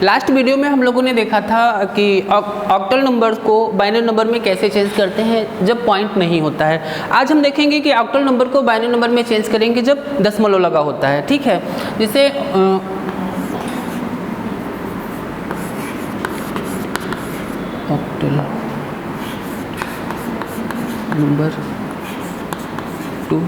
Last video में हम लोगों ने देखा था कि ऑक्टल नंबर्स को बाइनरी नंबर में कैसे चेंज करते हैं जब पॉइंट नहीं होता है। आज हम देखेंगे कि ऑक्टल नंबर को बाइनरी नंबर में चेंज करेंगे जब दशमलव लगा होता है। ठीक है, जैसे ऑक्टल नंबर 2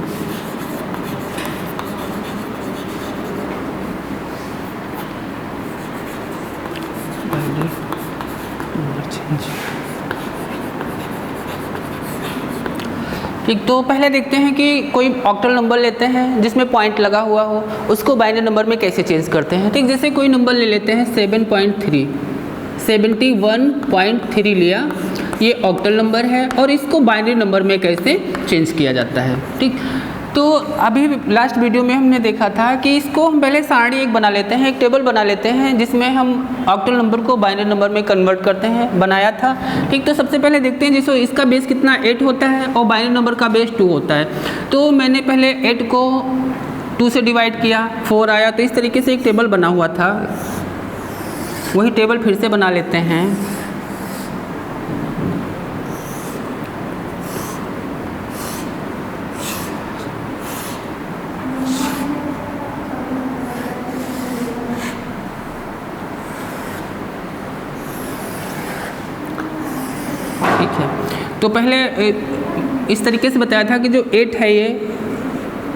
ठीक, तो पहले देखते हैं कि कोई ऑक्टल नंबर लेते हैं जिसमें पॉइंट लगा हुआ हो, उसको बाइनरी नंबर में कैसे चेंज करते हैं। ठीक, जैसे कोई नंबर ले लेते हैं 7.3, 71.3 लिया, ये ऑक्टल नंबर है और इसको बाइनरी नंबर में कैसे चेंज किया जाता है। ठीक, तो अभी लास्ट वीडियो में हमने देखा था कि इसको हम पहले सारणी एक बना लेते हैं, एक टेबल बना लेते हैं जिसमें हम ऑक्टल नंबर को बाइनरी नंबर में कन्वर्ट करते हैं, बनाया था। ठीक, तो सबसे पहले देखते हैं जिसको इसका बेस कितना 8 होता है और बाइनरी नंबर का बेस 2 होता है। तो मैंने पहले 8 को 2 से डिवाइड किया, 4 आया, तो इस तरीके से एक टेबल बना हुआ था, वही टेबल फिर से बना लेते हैं। ठीक है, तो पहले इस तरीके से बताया था कि जो 8 है ये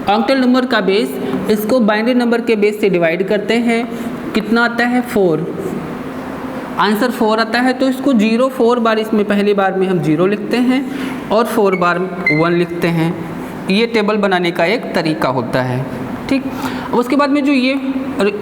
ऑक्टल नंबर का बेस, इसको बाइनरी नंबर के बेस से डिवाइड करते हैं, कितना आता है 4, आंसर 4 आता है। तो इसको 0 4 बार, इसमें पहली बार में हम 0 लिखते हैं और 4 बार 1 लिखते हैं। ये टेबल बनाने का एक तरीका होता है। ठीक, उसके बाद में जो ये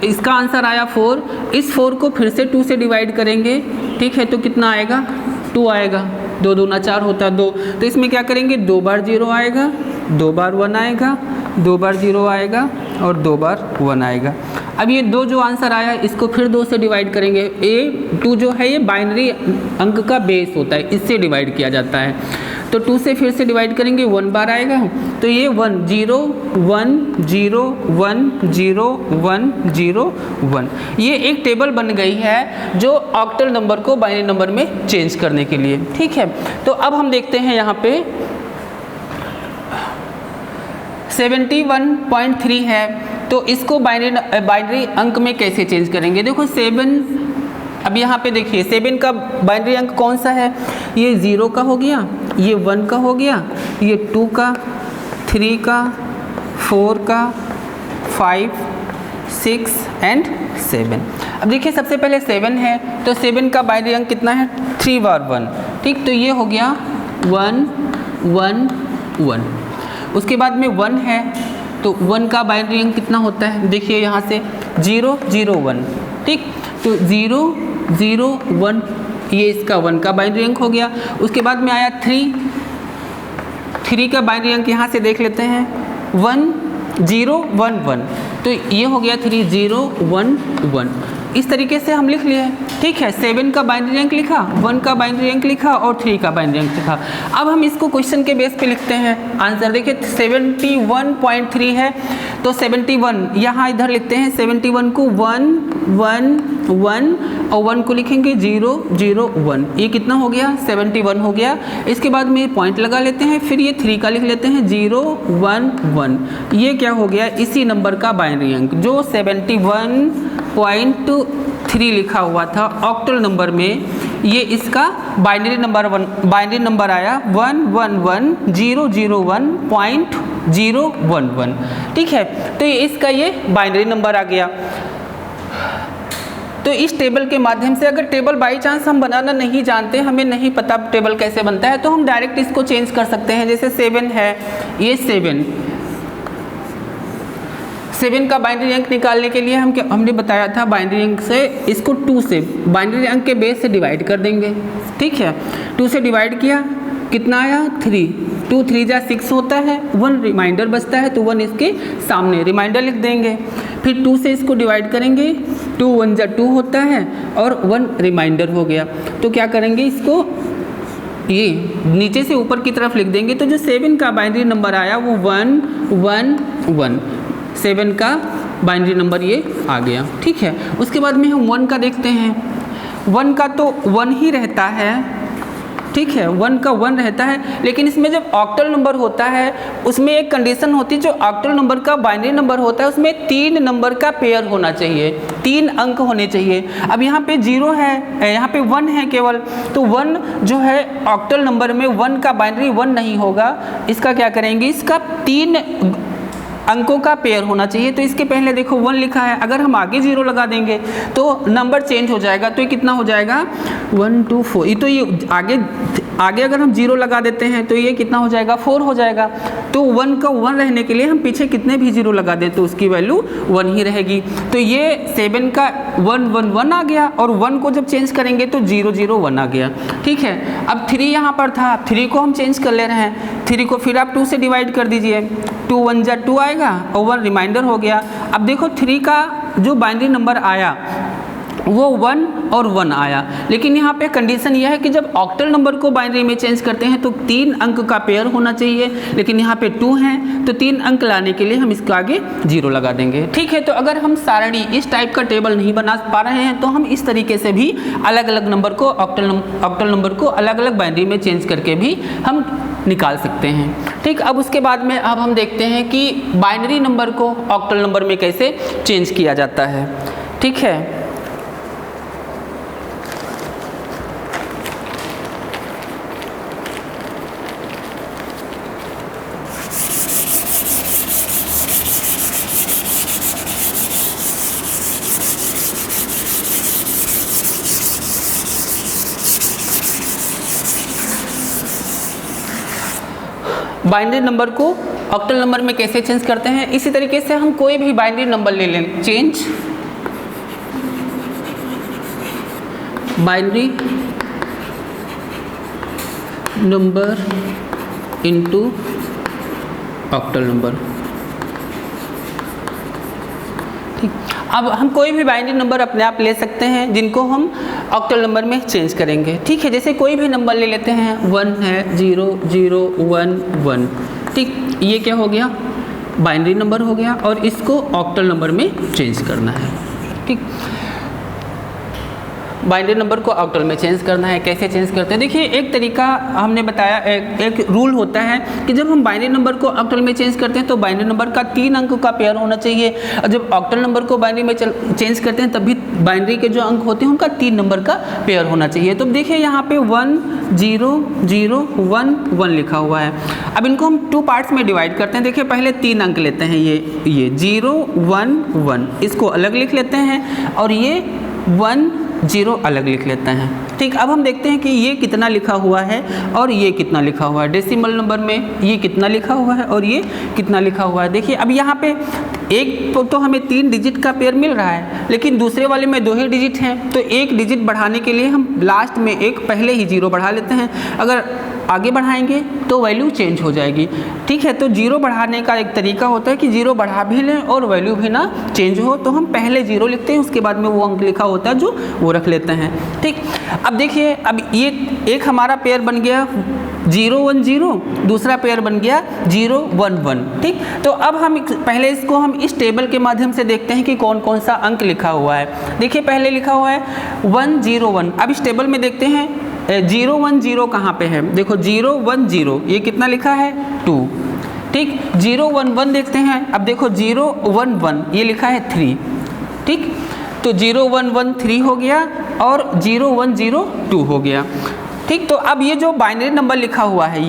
इसका आंसर आया 4, इस 4 को फिर से 2 से डिवाइड करेंगे। ठीक है, तो कितना आएगा 2 आएगा, 2 दूना 4 होता है 2, तो इसमें क्या करेंगे 2 बार 0 आएगा, 2 बार 1 आएगा, 2 बार 0 आएगा और 2 बार 1 आएगा। अब ये 2 जो आंसर आया इसको फिर 2 से डिवाइड करेंगे। 2 जो है ये बाइनरी अंक का बेस होता है, इससे डिवाइड किया जाता है। तो 2 से फिर से डिवाइड करेंगे, 1 बार आएगा, तो ये 1 0 1 0 1 0 1 0 1, ये एक टेबल बन गई है जो ऑक्टल नंबर को बाइनरी नंबर में चेंज करने के लिए। ठीक है, तो अब हम देखते हैं यहाँ पे 71.3 है, तो इसको बाइनरी अंक में कैसे चेंज करेंगे। देखो 7, अब यहाँ पे देखिए 7 का बाइनरी अंक कौन सा है, ये 0 का हो गया, ये 1 का हो गया, ये 2 का, 3 का, 4 का, 5 6 एंड 7। अब देखिए सबसे पहले 7 है, तो 7 का बाइनरी अंक कितना है 3 बार 1। ठीक, तो ये हो गया 1 1 1। उसके बाद में 1 है, तो 1 का बाइनरी अंक कितना होता है, देखिए यहाँ से 0 0 1। ठीक, तो 0 0 1, ये इसका 1 का बाइनरी अंक हो गया। उसके बाद में आया 3 का बाइनरी अंक यहाँ से देख लेते हैं 1 0 1 1, तो ये हो गया 3 0 1 1। इस तरीके से हम लिख लिए। ठीक है, 7 का बाइनरी अंक लिखा, 1 का बाइनरी अंक लिखा और 3 का बाइनरी अंक लिखा। अब हम इसको क्वेश्चन के बेस पे लिखते हैं आंसर। देखिए 71.3 है, तो 71 यहाँ इधर लिखते हैं, 71 को 1 1 1 और 1 को लिखेंगे 0 0 1, ये कितना हो गया 71 हो गया। इसके बाद में पॉइंट लगा लेते हैं, फिर ये 3 का लिख लेते हैं 0 1 1, ये क्या हो गया इसी नंबर का बाइनरी अंक जो 71.3 लिखा हुआ था ऑक्टल नंबर में, ये इसका बाइनरी नंबर आया 1110001.011। ठीक है, तो इसका ये बाइनरी नंबर आ गया। तो इस टेबल के माध्यम से, अगर टेबल बाई चांस हम बनाना नहीं जानते, हमें नहीं पता टेबल कैसे बनता है, तो हम डायरेक्ट इसको चेंज कर सकते हैं। जैसे 7 है, ये 7 का बाइनरी अंक निकालने के लिए हमने बताया था बाइनरी अंक से इसको 2 से बाइनरी अंक के बेस से डिवाइड कर देंगे। ठीक है, 2 से डिवाइड किया, कितना आया 3, 2 3 जा 6 होता है, 1 रिमाइंडर बचता है, तो 1 इसके सामने रिमाइंडर लिख देंगे। फिर 2 से इसको डिवाइड करेंगे, 2 1 जा 2 होता है और 1 रिमाइंडर हो गया। तो क्या करेंगे, इसको ये नीचे से ऊपर की तरफ लिख देंगे। तो जो 7 का बाइनरी नंबर आया वो 1 1 1, 7 का बाइनरी नंबर ये आ गया। ठीक है, उसके बाद में हम 1 का देखते हैं। 1 का तो 1 ही रहता है। ठीक है, 1 का 1 रहता है, लेकिन इसमें जब ऑक्टल नंबर होता है उसमें एक कंडीशन होती है, जो ऑक्टल नंबर का बाइनरी नंबर होता है उसमें 3 नंबर का पेयर होना चाहिए, 3 अंक होने चाहिए। अब यहाँ पे 0 है, यहाँ पे 1 है केवल, तो 1 जो है ऑक्टल नंबर में 1 का बाइनरी 1 नहीं होगा। इसका क्या करेंगे, इसका 3 अंकों का पेयर होना चाहिए। तो इसके पहले देखो 1 लिखा है, अगर हम आगे 0 लगा देंगे तो नंबर चेंज हो जाएगा। तो ये कितना हो जाएगा 1 2 4, ये तो ये आगे अगर हम 0 लगा देते हैं तो ये कितना हो जाएगा 4 हो जाएगा। तो 1 का 1 रहने के लिए हम पीछे कितने भी 0 लगा दें तो उसकी वैल्यू 1 ही रहेगी। तो ये 7 का 1 1 1 आ गया, और 1 को जब चेंज करेंगे तो 0 0 1 आ गया। ठीक है, अब 3 यहाँ पर था, 3 को हम चेंज कर ले रहे हैं। 3 को फिर आप 2 से डिवाइड कर दीजिए, 2 1 जा 2 आएगा और 1 रिमाइंडर हो गया। अब देखो 3 का जो बाइनरी नंबर आया वो 1 और 1 आया, लेकिन यहाँ पे कंडीशन यह है कि जब ऑक्टल नंबर को बाइनरी में चेंज करते हैं तो 3 अंक का पेयर होना चाहिए, लेकिन यहाँ पे 2 हैं तो 3 अंक लाने के लिए हम इसके आगे 0 लगा देंगे। ठीक है, तो अगर हम सारणी इस टाइप का टेबल नहीं बना पा रहे हैं तो हम इस तरीके से भी अलग अलग नंबर को ऑक्टल नंबर को अलग अलग बाइनरी में चेंज करके भी हम निकाल सकते हैं। ठीक, अब उसके बाद में अब हम देखते हैं कि बाइनरी नंबर को ऑक्टल नंबर में कैसे चेंज किया जाता है। ठीक है, बाइनरी नंबर को ऑक्टल नंबर में कैसे चेंज करते हैं, इसी तरीके से हम कोई भी बाइनरी नंबर ले लें। Change binary number into octal number. ठीक, अब हम कोई भी बाइनरी नंबर अपने आप ले सकते हैं जिनको हम ऑक्टल नंबर में चेंज करेंगे। ठीक है, जैसे कोई भी नंबर ले लेते हैं, 1 है, 0 0 1 1। ठीक, ये क्या हो गया बाइनरी नंबर हो गया, और इसको ऑक्टल नंबर में चेंज करना है। ठीक, बाइनरी नंबर को ऑक्टल में चेंज करना है। कैसे चेंज करते हैं, देखिए एक तरीका हमने बताया, एक रूल होता है कि जब हम बाइनरी नंबर को ऑक्टल में चेंज करते हैं तो बाइनरी नंबर का 3 अंक का पेयर होना चाहिए, और जब ऑक्टल नंबर को बाइनरी में चेंज करते हैं तब भी बाइनरी के जो अंक होते हैं उनका 3 नंबर का पेयर होना चाहिए। तो देखिए यहाँ पे 1 0 0 1 1 लिखा हुआ है। अब इनको हम 2 पार्ट्स में डिवाइड करते हैं। देखिए पहले 3 अंक लेते हैं, ये 0 1 1, इसको अलग लिख लेते हैं, और ये 1 0 अलग लिख लेते हैं। ठीक, अब हम देखते हैं कि ये कितना लिखा हुआ है और ये कितना लिखा हुआ है। डेसिमल नंबर में ये कितना लिखा हुआ है और ये कितना लिखा हुआ है। देखिए अब यहाँ पे एक तो हमें 3 डिजिट का पेयर मिल रहा है, लेकिन दूसरे वाले में 2 ही डिजिट हैं, तो एक डिजिट बढ़ाने के लिए हम लास्ट में एक पहले ही 0 बढ़ा लेते हैं। अगर आगे बढ़ाएंगे तो वैल्यू चेंज हो जाएगी। ठीक है, तो 0 बढ़ाने का एक तरीका होता है कि 0 बढ़ा भी लें और वैल्यू भी ना चेंज हो, तो हम पहले 0 लिखते हैं, उसके बाद में वो अंक लिखा होता है जो वो रख लेते हैं। ठीक, अब देखिए अब ये एक हमारा पेयर बन गया 0 1 0, दूसरा पेयर बन गया 0 1 1। ठीक, तो अब हम पहले इसको हम इस टेबल के माध्यम से देखते हैं कि कौन कौन सा अंक लिखा हुआ है। देखिए पहले लिखा हुआ है 1 0 1। अब इस टेबल में देखते हैं 0 1 0 कहाँ पे है। देखो 0 1 0, ये कितना लिखा है 2। ठीक, 0 1 1 देखते हैं। अब देखो 0 1 1, ये लिखा है 3। ठीक, तो 0 1 1 3 हो गया और 0 1 0 2 हो गया। ठीक, तो अब ये जो बाइनरी नंबर लिखा हुआ है,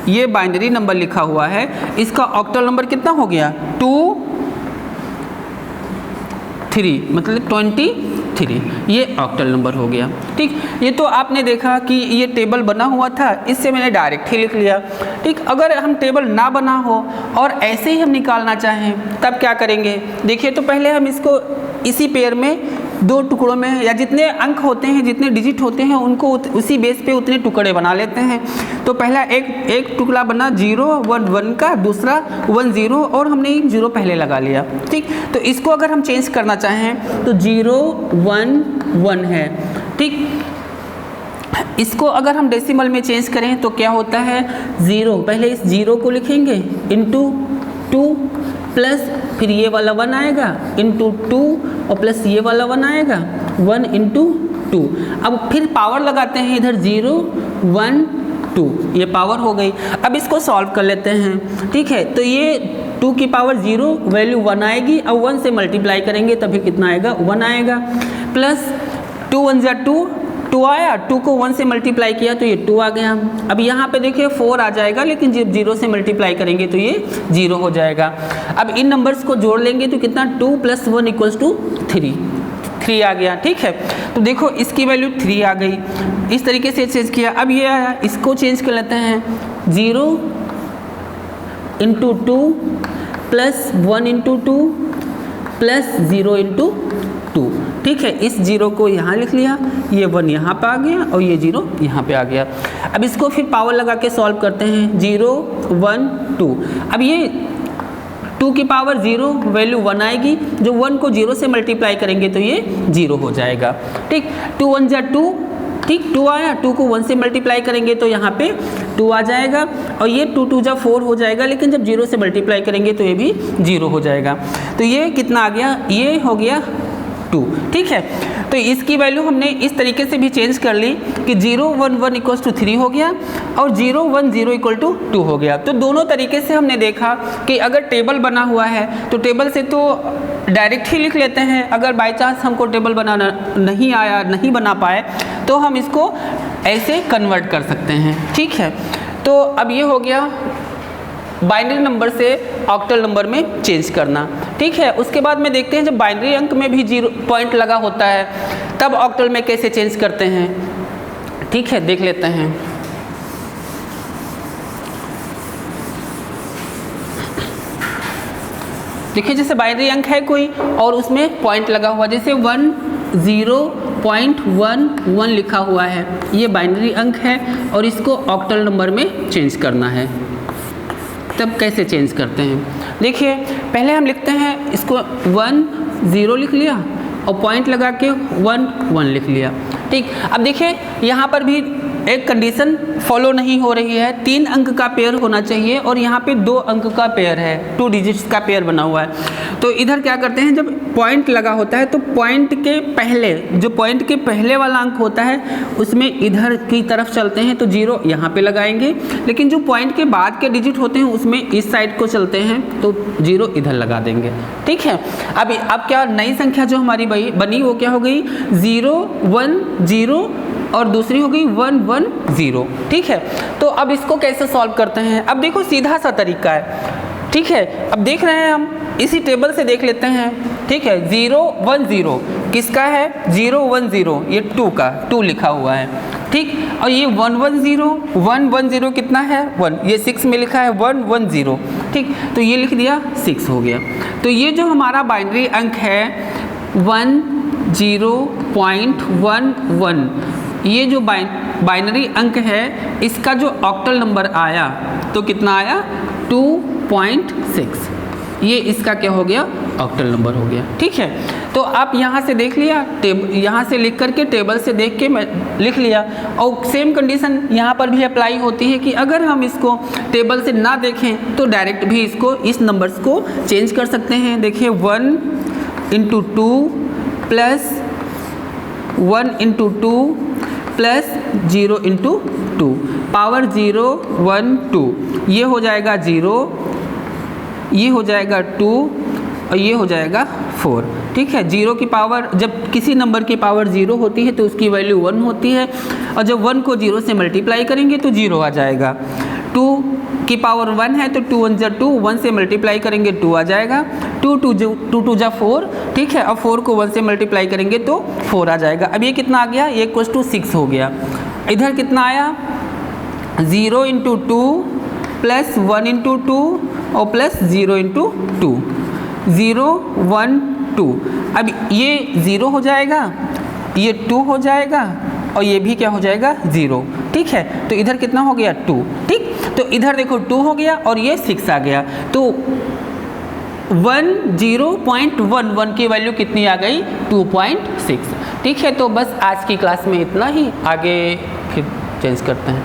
ये बाइनरी नंबर लिखा हुआ है, इसका ऑक्टल नंबर कितना हो गया 2 3, मतलब 23, ये ऑक्टल नंबर हो गया। ठीक, ये तो आपने देखा कि ये टेबल बना हुआ था, इससे मैंने डायरेक्ट ही लिख लिया। ठीक, अगर हम टेबल ना बना हो और ऐसे ही हम निकालना चाहें तब क्या करेंगे। देखिए तो पहले हम इसको इसी पेयर में 2 टुकड़ों में, या जितने अंक होते हैं जितने डिजिट होते हैं उनको उसी बेस पे उतने टुकड़े बना लेते हैं। तो पहला एक टुकड़ा बना 0 1 1 का, दूसरा 1 0, और हमने 0 पहले लगा लिया। ठीक, तो इसको अगर हम चेंज करना चाहें तो 0 1 1 है। ठीक, इसको अगर हम डेसिमल में चेंज करें तो क्या होता है 0, पहले इस 0 को लिखेंगे इंटू 2, प्लस फिर ये वाला 1 आएगा इंटू 2 और प्लस ये वाला 1 आएगा 1 इंटू 2। अब फिर पावर लगाते हैं इधर 0 1 2, ये पावर हो गई। अब इसको सॉल्व कर लेते हैं, ठीक है। तो ये 2 की पावर 0 वैल्यू 1 आएगी, अब 1 से मल्टीप्लाई करेंगे तभी कितना आएगा 1 आएगा, प्लस 2 1 जा 2 आया, 2 को 1 से मल्टीप्लाई किया तो ये 2 आ गया। अब यहाँ पे देखिए 4 आ जाएगा, लेकिन जब 0 से मल्टीप्लाई करेंगे तो ये 0 हो जाएगा। अब इन नंबर्स को जोड़ लेंगे तो कितना 2 + 1 = 3 आ गया, ठीक है। तो देखो इसकी वैल्यू 3 आ गई, इस तरीके से चेंज किया। अब ये आया, इसको चेंज कर लेते हैं 0 × 2 प्लस 1 × 2 प्लस 0 × 2, ठीक है। इस 0 को यहाँ लिख लिया, ये 1 यहाँ पे आ गया और ये 0 यहाँ पे आ गया। अब इसको फिर पावर लगा के सॉल्व करते हैं 0 1 2। अब ये 2 की पावर 0 वैल्यू 1 आएगी, जो 1 को 0 से मल्टीप्लाई करेंगे तो ये 0 हो जाएगा, ठीक। 2 1 जा 2, ठीक, 2 आया, 2 को 1 से मल्टीप्लाई करेंगे तो यहाँ पे 2 आ जाएगा और ये 2 2 जा 4 हो जाएगा, लेकिन जब 0 से मल्टीप्लाई करेंगे तो ये भी 0 हो जाएगा। तो ये कितना आ गया, ये हो गया 2, ठीक है। तो इसकी वैल्यू हमने इस तरीके से भी चेंज कर ली कि 0 1 1 = 3 हो गया और 0 1 0 = 2 हो गया। तो दोनों तरीके से हमने देखा कि अगर टेबल बना हुआ है तो टेबल से तो डायरेक्ट ही लिख लेते हैं, अगर बाय चांस हमको टेबल बनाना नहीं आया, नहीं बना पाए, तो हम इसको ऐसे कन्वर्ट कर सकते हैं, ठीक है। तो अब ये हो गया बाइनरी नंबर से ऑक्टल नंबर में चेंज करना, ठीक है। उसके बाद में देखते हैं जब बाइनरी अंक में भी 0 पॉइंट लगा होता है तब ऑक्टल में कैसे चेंज करते हैं, ठीक है, देख लेते हैं। देखिए जैसे बाइनरी अंक है कोई और उसमें पॉइंट लगा हुआ, जैसे 10.11 लिखा हुआ है, ये बाइनरी अंक है और इसको ऑक्टल नंबर में चेंज करना है। तब कैसे चेंज करते हैं, देखिए पहले हम लिखते हैं इसको 1 0 लिख लिया और पॉइंट लगा के 1 1 लिख लिया, ठीक। अब देखिए यहाँ पर भी एक कंडीशन फॉलो नहीं हो रही है, 3 अंक का पेयर होना चाहिए और यहाँ पे 2 अंक का पेयर है, 2 डिजिट्स का पेयर बना हुआ है। तो इधर क्या करते हैं, जब पॉइंट लगा होता है तो पॉइंट के पहले, जो पॉइंट के पहले वाला अंक होता है उसमें इधर की तरफ चलते हैं तो 0 यहाँ पे लगाएंगे, लेकिन जो पॉइंट के बाद के डिजिट होते हैं उसमें इस साइड को चलते हैं तो 0 इधर लगा देंगे, ठीक है। अब क्या नई संख्या जो हमारी बनी वो क्या हो गई 0 1 0 और दूसरी हो गई 1 1 0, ठीक है। तो अब इसको कैसे सॉल्व करते हैं, अब देखो सीधा सा तरीका है, ठीक है। अब देख रहे हैं हम इसी टेबल से देख लेते हैं, ठीक है। 0 1 0 किसका है, 0 1 0 ये 2 का, 2 लिखा हुआ है, ठीक। और ये 1 1 0 कितना है 1, ये 6 में लिखा है 1 1 0, ठीक। तो ये लिख दिया 6 हो गया। तो ये जो हमारा बाइनरी अंक है 10.11, ये जो बाइनरी अंक है इसका जो ऑक्टल नंबर आया तो कितना आया 2.6, ये इसका क्या हो गया ऑक्टल नंबर हो गया, ठीक है। तो आप यहाँ से देख लिया, यहाँ से लिख करके टेबल से देख के मैं लिख लिया, और सेम कंडीशन यहाँ पर भी अप्लाई होती है कि अगर हम इसको टेबल से ना देखें तो डायरेक्ट भी इसको इस नंबर्स को चेंज कर सकते हैं। देखिए 1 × 2 प्लस 1 × 2 प्लस 0 × 2 पावर 0 1 2, ये हो जाएगा 0, ये हो जाएगा 2 और ये हो जाएगा 4, ठीक है। 0 की पावर, जब किसी नंबर की पावर 0 होती है तो उसकी वैल्यू 1 होती है और जब 1 को 0 से मल्टीप्लाई करेंगे तो 0 आ जाएगा। 2 की पावर 1 है तो 2 1 जा 2, 1 से मल्टीप्लाई करेंगे 2 आ जाएगा, 2 2 जा 4, ठीक है। अब 4 को 1 से मल्टीप्लाई करेंगे तो 4 आ जाएगा। अब ये कितना आ गया, ये = 6 हो गया। इधर कितना आया 0 × 2 प्लस 1 × 2 और प्लस 0 × 2, 0 1 2। अब ये 0 हो जाएगा, ये 2 हो जाएगा और ये भी क्या हो जाएगा 0, ठीक है। तो इधर कितना हो गया 2, ठीक। तो इधर देखो 2 हो गया और ये 6 आ गया, तो 10.11 की वैल्यू कितनी आ गई 2.6, ठीक है। तो बस आज की क्लास में इतना ही, आगे फिर चेंज करते हैं।